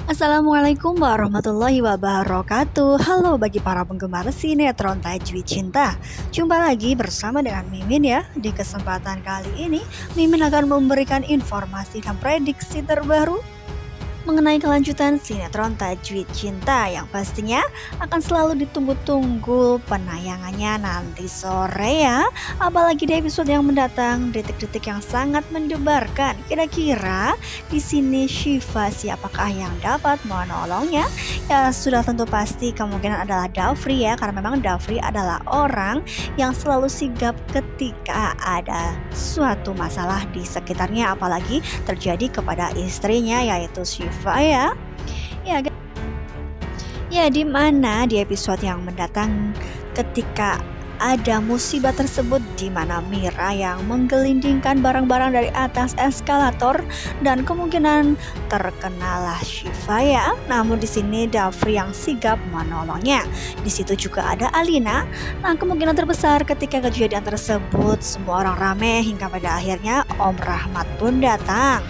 Assalamualaikum warahmatullahi wabarakatuh. Halo bagi para penggemar sinetron Tajwid Cinta. Jumpa lagi bersama dengan Mimin ya. Di kesempatan kali ini Mimin akan memberikan informasi dan prediksi terbaru mengenai kelanjutan sinetron Tajwid Cinta yang pastinya akan selalu ditunggu-tunggu penayangannya nanti sore ya. Apalagi di episode yang mendatang, detik-detik yang sangat mendebarkan. Kira-kira di sini Syifa siapakah yang dapat menolongnya? Ya sudah tentu pasti kemungkinan adalah Dafri ya, karena memang Dafri adalah orang yang selalu sigap ketika ada suatu masalah di sekitarnya, apalagi terjadi kepada istrinya yaitu Syifa ya. Ya, ya di mana di episode yang mendatang ketika ada musibah tersebut di mana Mira yang menggelindingkan barang-barang dari atas eskalator dan kemungkinan terkenalah Syifa ya. Namun di sini Dafri yang sigap menolongnya. Di situ juga ada Alina. Nah, kemungkinan terbesar ketika kejadian tersebut semua orang rame hingga pada akhirnya Om Rahmat pun datang.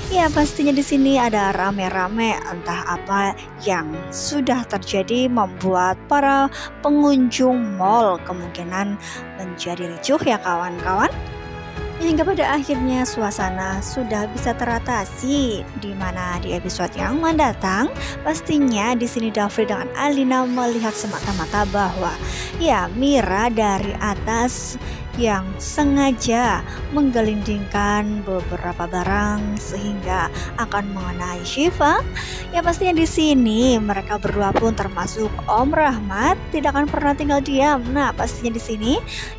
Ya pastinya di sini ada rame-rame entah apa yang sudah terjadi membuat para pengunjung mall kemungkinan menjadi ricuh ya kawan-kawan. Hingga pada akhirnya suasana sudah bisa teratasi di mana di episode yang mendatang pastinya di sini Dafri dengan Alina melihat semata-mata bahwa ya Mira dari atas yang sengaja menggelindingkan beberapa barang sehingga akan mengenai Syifa. Ya pastinya di sini mereka berdua pun termasuk Om Rahmat tidak akan pernah tinggal diam. Nah pastinya di sini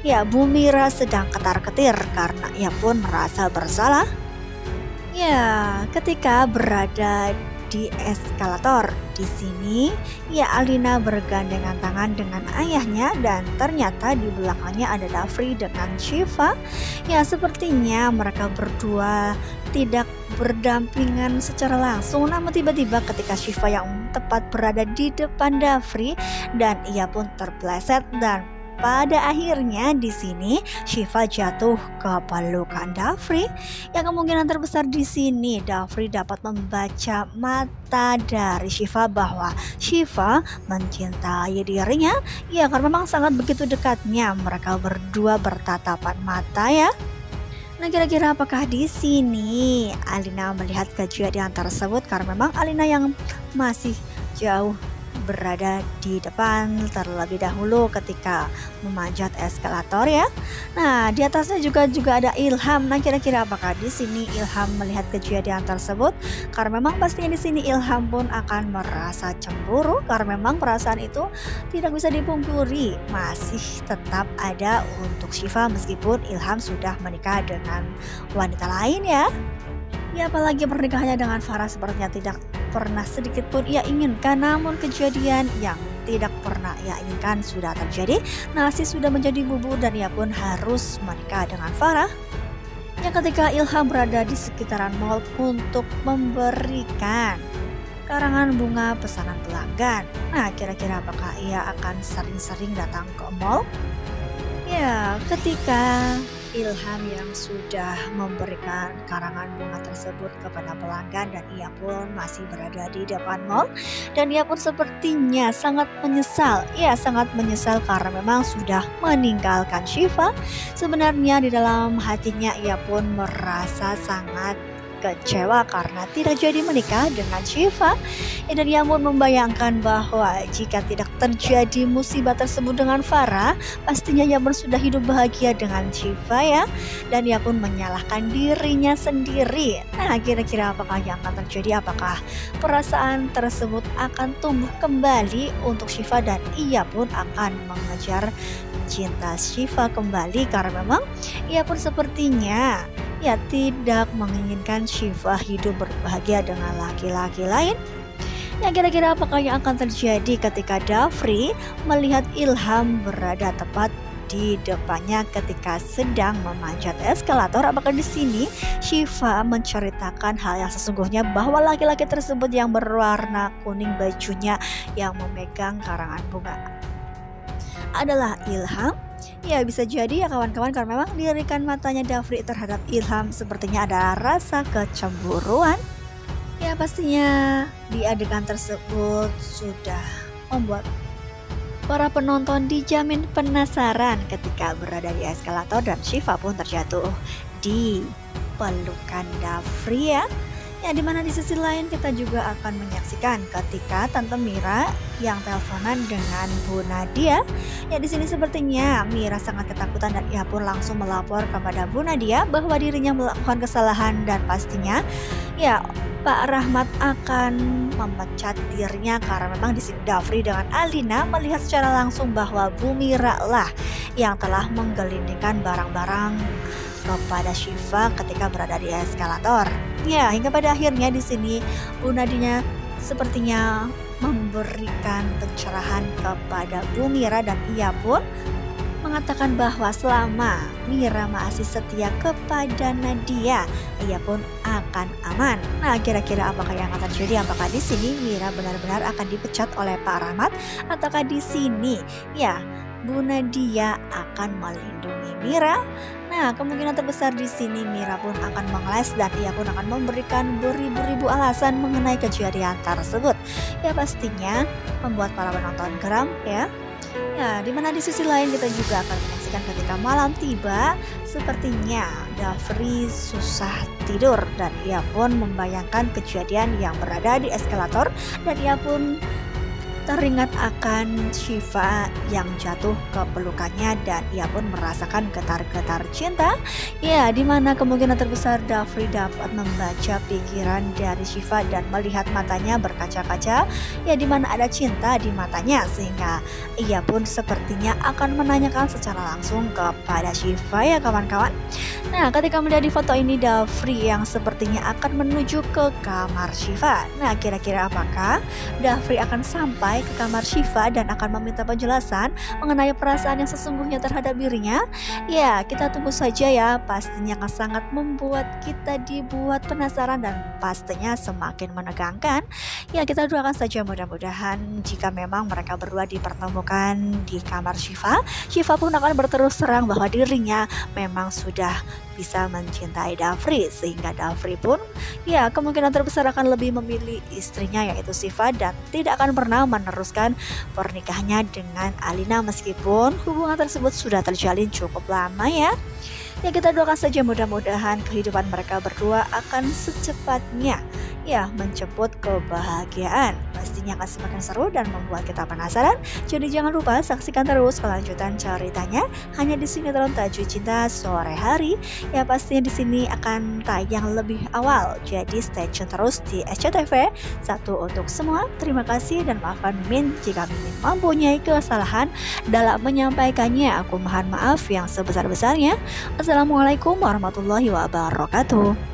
ya Bu Mira sedang ketar-ketir karena ia pun merasa bersalah. Ya ketika berada di eskalator di sini ya Alina bergandengan tangan dengan ayahnya dan ternyata di belakangnya ada Dafri dengan Syifa. Ya sepertinya mereka berdua tidak berdampingan secara langsung, namun tiba-tiba ketika Syifa yang tepat berada di depan Dafri dan ia pun terpleset dan pada akhirnya di sini Syifa jatuh ke pelukan Dafri. Yang kemungkinan terbesar di sini Dafri dapat membaca mata dari Syifa bahwa Syifa mencintai dirinya. Ya karena memang sangat begitu dekatnya mereka berdua bertatapan mata ya. Nah kira-kira apakah di sini Alina melihat kejadian tersebut karena memang Alina yang masih jauh berada di depan terlebih dahulu ketika memanjat eskalator ya. Nah, di atasnya juga ada Ilham. Nah, kira-kira apakah di sini Ilham melihat kejadian tersebut? Karena memang pastinya di sini Ilham pun akan merasa cemburu karena memang perasaan itu tidak bisa dipungkiri, masih tetap ada untuk Syifa meskipun Ilham sudah menikah dengan wanita lain ya. Ya apalagi pernikahannya dengan Farah sepertinya tidak pernah sedikit pun ia inginkan, namun kejadian yang tidak pernah ia inginkan sudah terjadi. Nasi sudah menjadi bubur dan ia pun harus menikah dengan Farah. Ya ketika Ilham berada di sekitaran mall untuk memberikan karangan bunga pesanan pelanggan. Nah kira-kira apakah ia akan sering-sering datang ke mall? Ya ketika Ilham yang sudah memberikan karangan bunga tersebut kepada pelanggan dan ia pun masih berada di depan mall dan ia pun sepertinya sangat menyesal. Ia sangat menyesal karena memang sudah meninggalkan Syifa. Sebenarnya di dalam hatinya ia pun merasa sangat kecewa karena tidak jadi menikah dengan Syifa. Dan ia pun membayangkan bahwa jika tidak terjadi musibah tersebut dengan Farah, pastinya ia pun sudah hidup bahagia dengan Syifa ya. Dan ia pun menyalahkan dirinya sendiri. Nah kira-kira apakah yang akan terjadi? Apakah perasaan tersebut akan tumbuh kembali untuk Syifa dan ia pun akan mengejar cinta Syifa kembali karena memang ia pun sepertinya ya tidak menginginkan Syifa hidup berbahagia dengan laki-laki lain. Ya kira-kira apakah yang akan terjadi ketika Dafri melihat Ilham berada tepat di depannya ketika sedang memanjat eskalator? Apakah di sini Syifa menceritakan hal yang sesungguhnya bahwa laki-laki tersebut yang berwarna kuning bajunya yang memegang karangan bunga adalah Ilham? Ya bisa jadi ya kawan-kawan karena memang lirikan matanya Dafri terhadap Ilham sepertinya ada rasa kecemburuan. Ya pastinya di adegan tersebut sudah membuat para penonton dijamin penasaran ketika berada di eskalator dan Shiva pun terjatuh di pelukan Dafri ya. Ya dimana di sisi lain kita juga akan menyaksikan ketika Tante Mira yang teleponan dengan Bu Nadia. Ya di sini sepertinya Mira sangat ketakutan dan ia pun langsung melapor kepada Bu Nadia bahwa dirinya melakukan kesalahan dan pastinya ya Pak Rahmat akan memecat dirinya karena memang di sini Dafri dengan Alina melihat secara langsung bahwa Bu Mira lah yang telah menggelindingkan barang-barang kepada Shiva ketika berada di eskalator. Ya, hingga pada akhirnya di sini Bu Nadia sepertinya memberikan pencerahan kepada Bu Mira dan ia pun mengatakan bahwa selama Mira masih setia kepada Nadia, ia pun akan aman. Nah, kira-kira apakah yang akan terjadi? Apakah di sini Mira benar-benar akan dipecat oleh Pak Rahmat ataukah di sini ya Bu Nadia akan melindungi Mira? Nah, kemungkinan terbesar di sini Mira pun akan mengeles dan ia pun akan memberikan beribu-ribu alasan mengenai kejadian tersebut. Ya pastinya membuat para penonton geram ya. Ya, dimana di sisi lain kita juga akan menyaksikan ketika malam tiba, sepertinya Dafri susah tidur dan ia pun membayangkan kejadian yang berada di eskalator dan ia pun teringat akan Shiva yang jatuh ke pelukannya dan ia pun merasakan getar-getar cinta. Ya, dimana kemungkinan terbesar Dafri dapat membaca pikiran dari Shiva dan melihat matanya berkaca-kaca. Ya, dimana ada cinta di matanya sehingga ia pun sepertinya akan menanyakan secara langsung kepada Shiva ya kawan-kawan. Nah, ketika melihat di foto ini Dafri yang sepertinya akan menuju ke kamar Shiva. Nah, kira-kira apakah Dafri akan sampai ke kamar Shiva dan akan meminta penjelasan mengenai perasaan yang sesungguhnya terhadap dirinya? Ya, kita tunggu saja ya. Pastinya akan sangat membuat kita dibuat penasaran dan pastinya semakin menegangkan. Ya, kita doakan saja mudah-mudahan jika memang mereka berdua dipertemukan di kamar Shiva, Shiva pun akan berterus terang bahwa dirinya memang sudah bisa mencintai Dafri sehingga Dafri pun ya kemungkinan terbesar akan lebih memilih istrinya yaitu Shiva dan tidak akan pernah meneruskan pernikahannya dengan Alina meskipun hubungan tersebut sudah terjalin cukup lama ya. Ya kita doakan saja mudah-mudahan kehidupan mereka berdua akan secepatnya ya menjemput kebahagiaan. Pastinya akan semakin seru dan membuat kita penasaran. Jadi jangan lupa saksikan terus kelanjutan ceritanya hanya di sinetron Tajwid Cinta sore hari. Ya pastinya di sini akan tayang lebih awal. Jadi stay tune terus di SCTV. Satu untuk semua. Terima kasih dan maafkan Mimin jika Mimin mempunyai kesalahan dalam menyampaikannya. Aku mohon maaf yang sebesar-besarnya. Assalamualaikum warahmatullahi wabarakatuh.